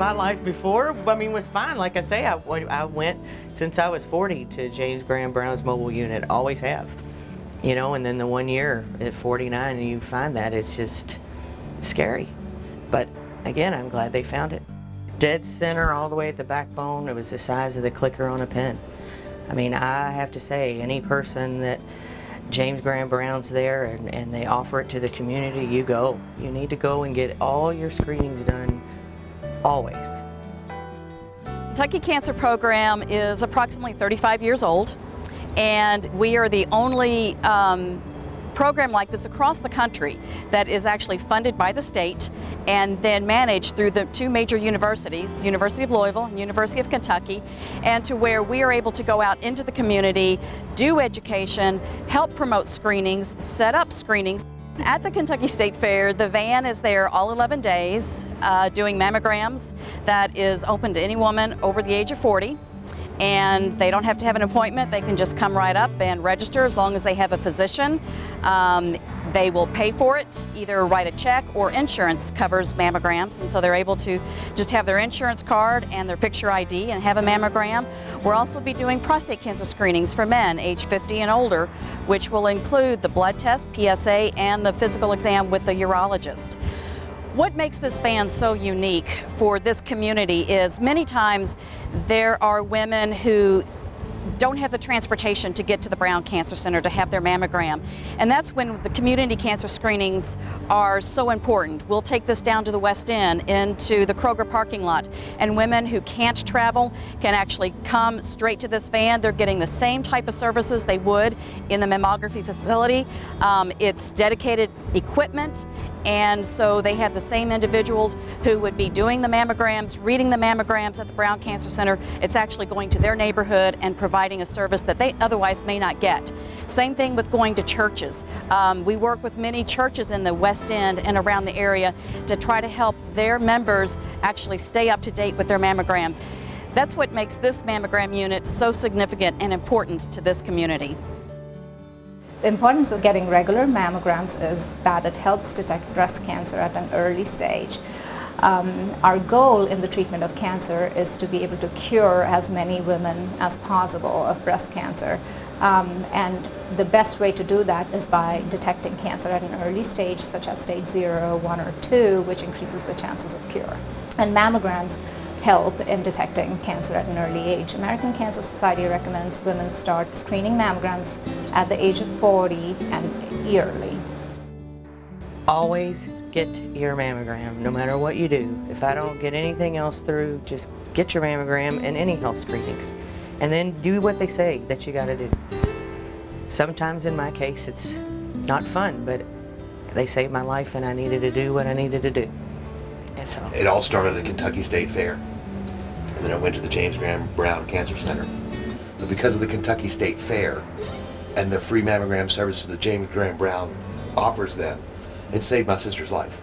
my life before, I mean, was fine. Like I say, I went since I was 40 to James Graham Brown's mobile unit, always have. You know, and then the 1 year at 49 and you find that, it's just scary. But again, I'm glad they found it. Dead center all the way at the backbone. It was the size of the clicker on a pen. I mean, I have to say, any person that James Graham Brown's there and they offer it to the community, you go. You need to go and get all your screenings done, always. Kentucky Cancer Program is approximately 35 years old, and we are the only program like this across the country that is actually funded by the state and then managed through the two major universities, University of Louisville and University of Kentucky, and to where we are able to go out into the community, do education, help promote screenings, set up screenings. At the Kentucky State Fair, the van is there all 11 days doing mammograms. That is open to any woman over the age of 40. And they don't have to have an appointment. They can just come right up and register as long as they have a physician. They will pay for it, either write a check or insurance covers mammograms, and so they're able to just have their insurance card and their picture ID and have a mammogram. We'll also be doing prostate cancer screenings for men age 50 and older, which will include the blood test, PSA, and the physical exam with the urologist. What makes this van so unique for this community is many times there are women who don't have the transportation to get to the Brown Cancer Center to have their mammogram. And that's when the community cancer screenings are so important. We'll take this down to the West End into the Kroger parking lot, and women who can't travel can actually come straight to this van. They're getting the same type of services they would in the mammography facility. It's dedicated equipment, and so they have the same individuals who would be doing the mammograms, reading the mammograms at the Brown Cancer Center. It's actually going to their neighborhood and providing a service that they otherwise may not get. Same thing with going to churches. We work with many churches in the West End and around the area to try to help their members actually stay up to date with their mammograms. That's what makes this mammogram unit so significant and important to this community. The importance of getting regular mammograms is that it helps detect breast cancer at an early stage. Our goal in the treatment of cancer is to be able to cure as many women as possible of breast cancer. And the best way to do that is by detecting cancer at an early stage, such as stage 0, 1, or 2, which increases the chances of cure. And mammograms help in detecting cancer at an early age. American Cancer Society recommends women start screening mammograms at the age of 40 and yearly. Always get your mammogram, no matter what you do. If I don't get anything else through, just get your mammogram and any health screenings. And then do what they say that you gotta do. Sometimes in my case it's not fun, but they saved my life and I needed to do what I needed to do. And so it all started at the Kentucky State Fair. And then I went to the James Graham Brown Cancer Center. But because of the Kentucky State Fair and the free mammogram services that James Graham Brown offers them, it saved my sister's life.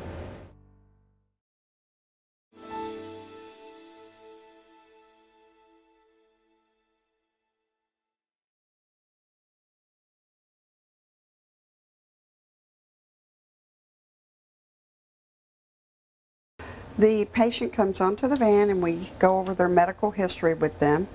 The patient comes onto the van and we go over their medical history with them,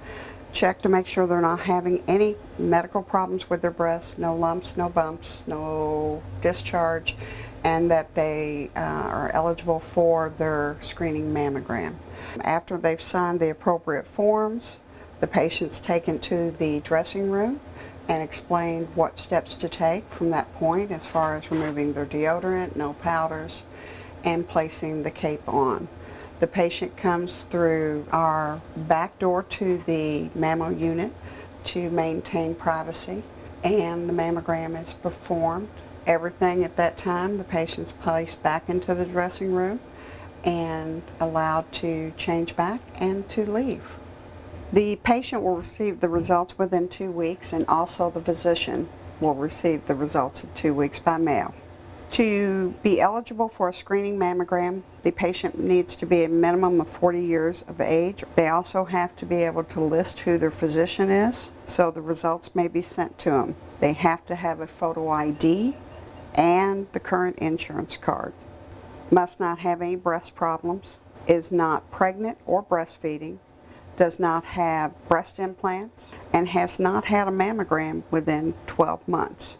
check to make sure they're not having any medical problems with their breasts, no lumps, no bumps, no discharge, and that they are eligible for their screening mammogram. After they've signed the appropriate forms, the patient's taken to the dressing room and explained what steps to take from that point as far as removing their deodorant, no powders, and placing the cape on. The patient comes through our back door to the mammo unit to maintain privacy, and the mammogram is performed. Everything at that time, the patient's placed back into the dressing room and allowed to change back and to leave. The patient will receive the results within 2 weeks, and also the physician will receive the results in 2 weeks by mail. To be eligible for a screening mammogram, the patient needs to be a minimum of 40 years of age. They also have to be able to list who their physician is, so the results may be sent to them. They have to have a photo ID and the current insurance card. Must not have any breast problems. is not pregnant or breastfeeding, does not have breast implants, and has not had a mammogram within 12 months.